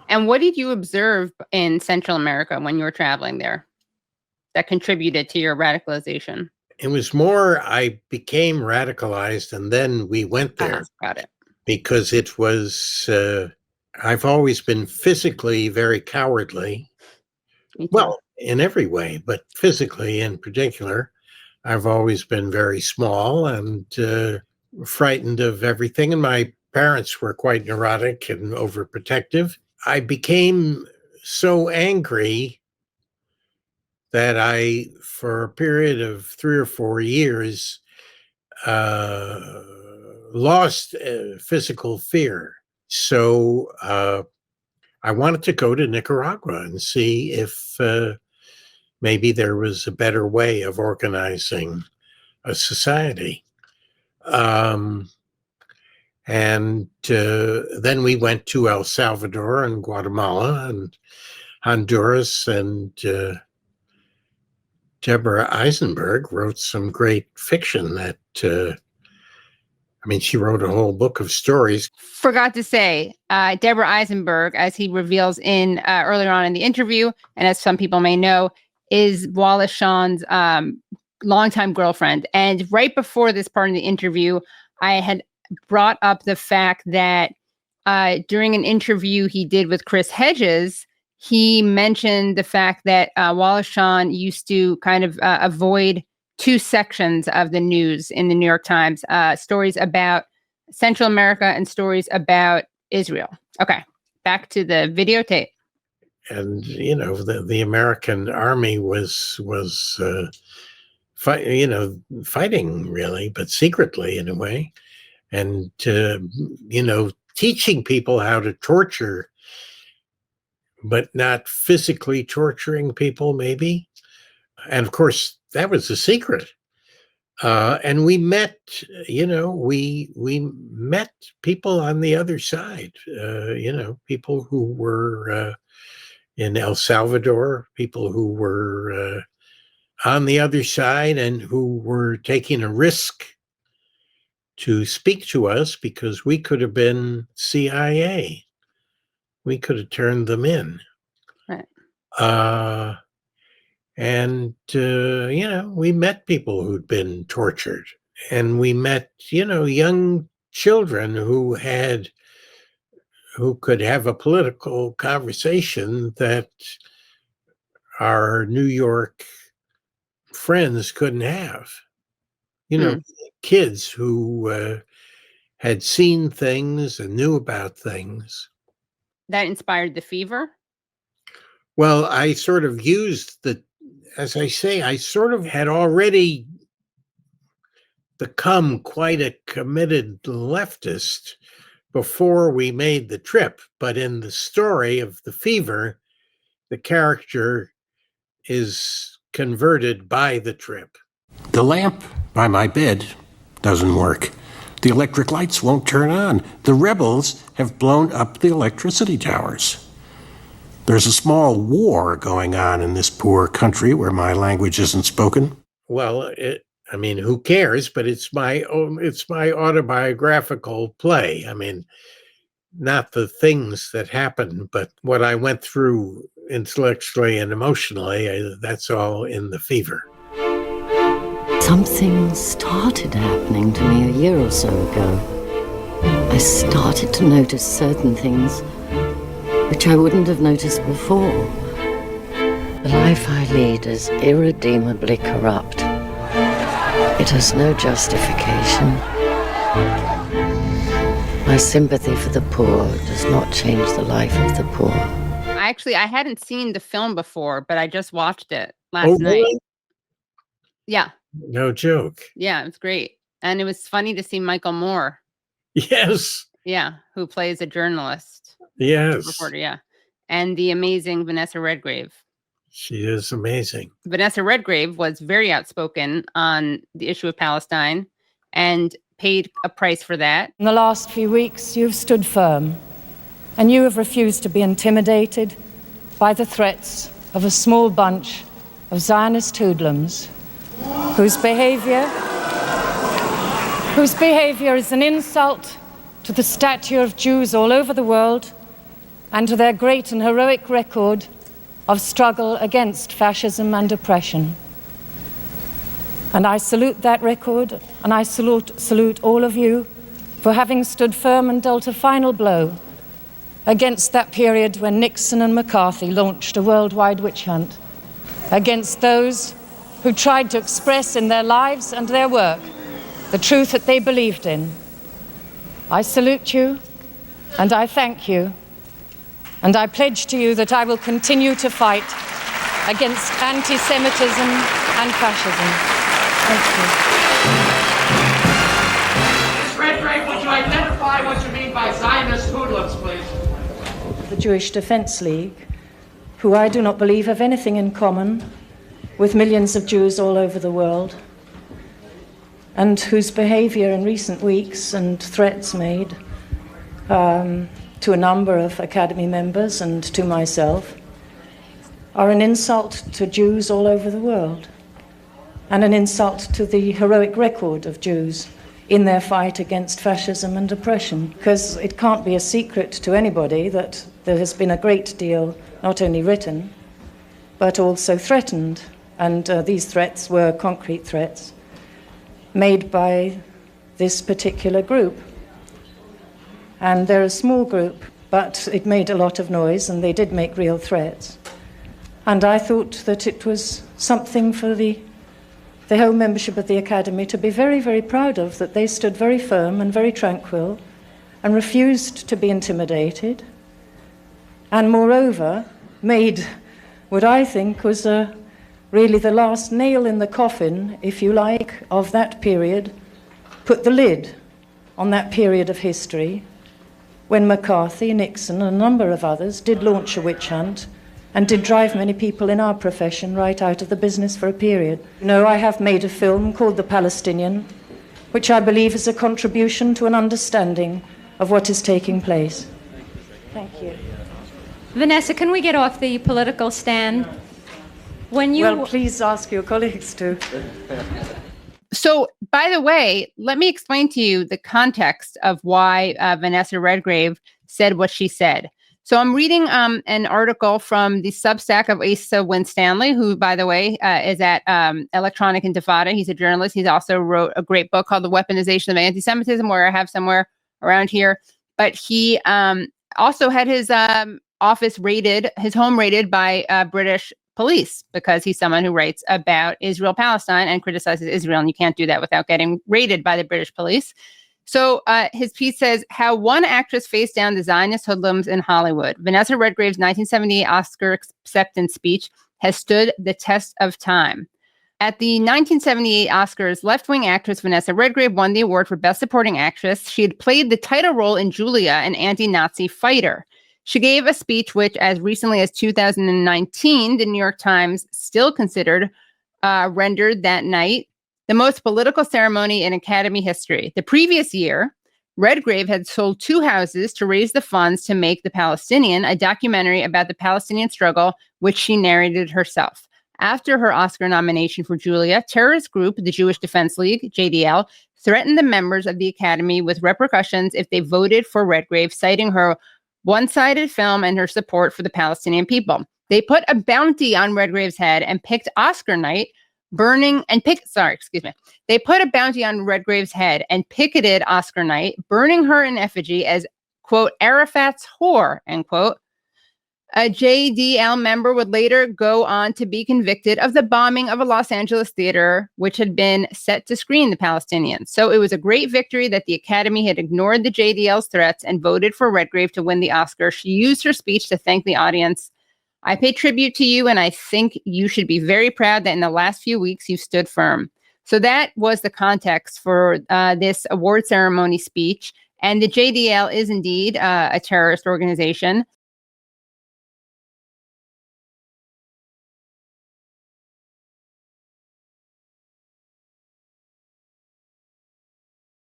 And what did you observe in Central America when you were traveling there that contributed to your radicalization? It was more, I became radicalized and then we went there. Got it. Because it was, I've always been physically very cowardly. Well, in every way, but physically in particular, I've always been very small and frightened of everything. And my parents were quite neurotic and overprotective. I became so angry that I, for a period of 3 or 4 years, lost physical fear. So I wanted to go to Nicaragua and see if maybe there was a better way of organizing a society. And then we went to El Salvador and Guatemala and Honduras, and Deborah Eisenberg wrote some great fiction that, she wrote a whole book of stories. Forgot to say, Deborah Eisenberg, as he reveals in earlier on in the interview, and as some people may know, is Wallace Shawn's longtime girlfriend. And right before this part of the interview, I had brought up the fact that during an interview he did with Chris Hedges, he mentioned the fact that Wallace Shawn used to kind of avoid 2 sections of the news in the New York Times, stories about Central America and stories about Israel. Okay, back to the videotape. And, the American army was fighting really, but secretly in a way. And, teaching people how to torture, but not physically torturing people, maybe. And of course, that was the secret. And we met, we met people on the other side, people who were in El Salvador, people who were on the other side and who were taking a risk to speak to us because we could have been CIA. We could have turned them in. Right. And we met people who'd been tortured, and we met, young children who could have a political conversation that our New York friends couldn't have. Kids who had seen things and knew about things. That inspired the fever? Well, I sort of used as I say, I sort of had already become quite a committed leftist before we made the trip. But in the story of the fever, the character is converted by the trip. The lamp by my bed doesn't work. The electric lights won't turn on. The rebels have blown up the electricity towers. There's a small war going on in this poor country where my language isn't spoken. Well, who cares? But it's my autobiographical play. Not the things that happened, but what I went through intellectually and emotionally. That's all in the fever. Something started happening to me a year or so ago. I started to notice certain things which I wouldn't have noticed before. The life I lead is irredeemably corrupt. It has no justification. My sympathy for the poor does not change the life of the poor. I hadn't seen the film before, but I just watched it last night. Really? Yeah. No joke. Yeah, it's great. And it was funny to see Michael Moore. Yes. Yeah, who plays a journalist. Yes. Reporter, yeah. And the amazing Vanessa Redgrave. She is amazing. Vanessa Redgrave was very outspoken on the issue of Palestine and paid a price for that. In the last few weeks, you've stood firm, and you have refused to be intimidated by the threats of a small bunch of Zionist hoodlums whose behavior is an insult to the stature of Jews all over the world and to their great and heroic record of struggle against fascism and oppression. And I salute that record, and I salute all of you for having stood firm and dealt a final blow against that period when Nixon and McCarthy launched a worldwide witch hunt against those who tried to express in their lives and their work the truth that they believed in. I salute you, and I thank you, and I pledge to you that I will continue to fight against anti-Semitism and fascism. Thank you. Ms. Redgrave, would you identify what you mean by Zionist hoodlums, please? The Jewish Defense League, who I do not believe have anything in common with millions of Jews all over the world, and whose behavior in recent weeks and threats made to a number of Academy members and to myself are an insult to Jews all over the world and an insult to the heroic record of Jews in their fight against fascism and oppression. Because it can't be a secret to anybody that there has been a great deal not only written but also threatened, and these threats were concrete threats made by this particular group. And they're a small group, but it made a lot of noise, and they did make real threats. And I thought that it was something for the whole membership of the Academy to be very, very proud of, that they stood very firm and very tranquil and refused to be intimidated, and moreover made what I think was really the last nail in the coffin, if you like, of that period, put the lid on that period of history when McCarthy, Nixon, and a number of others did launch a witch hunt and did drive many people in our profession right out of the business for a period. You know, I have made a film called The Palestinian, which I believe is a contribution to an understanding of what is taking place. Thank you. Vanessa, can we get off the political stand? Well, please ask your colleagues to. So, by the way, let me explain to you the context of why Vanessa Redgrave said what she said. So I'm reading an article from the Substack of Asa Winstanley, who, by the way, is at Electronic Intifada. He's a journalist. He's also wrote a great book called The Weaponization of Anti-Semitism, where I have somewhere around here. But he also had his office raided, his home raided by British police, because he's someone who writes about Israel-Palestine and criticizes Israel, and you can't do that without getting raided by the British police. So his piece says, how one actress faced down the Zionist hoodlums in Hollywood. Vanessa Redgrave's 1978 Oscar acceptance speech has stood the test of time. At the 1978 Oscars, left-wing actress Vanessa Redgrave won the award for Best Supporting Actress. She had played the title role in Julia, an anti-Nazi fighter. She gave a speech which, as recently as 2019, the New York Times still considered rendered that night the most political ceremony in Academy history. The previous year, Redgrave had sold 2 houses to raise the funds to make The Palestinian, a documentary about the Palestinian struggle, which she narrated herself. After her Oscar nomination for Julia, terrorist group, the Jewish Defense League, JDL, threatened the members of the Academy with repercussions if they voted for Redgrave, citing her one-sided film and her support for the Palestinian people. They put a bounty on Redgrave's head and picked Oscar night, They put a bounty on Redgrave's head and picketed Oscar night, burning her in effigy as, quote, Arafat's whore, end quote. A JDL member would later go on to be convicted of the bombing of a Los Angeles theater, which had been set to screen the Palestinians. So it was a great victory that the Academy had ignored the JDL's threats and voted for Redgrave to win the Oscar. She used her speech to thank the audience. I pay tribute to you, and I think you should be very proud that in the last few weeks you stood firm. So that was the context for this award ceremony speech. And the JDL is indeed a terrorist organization.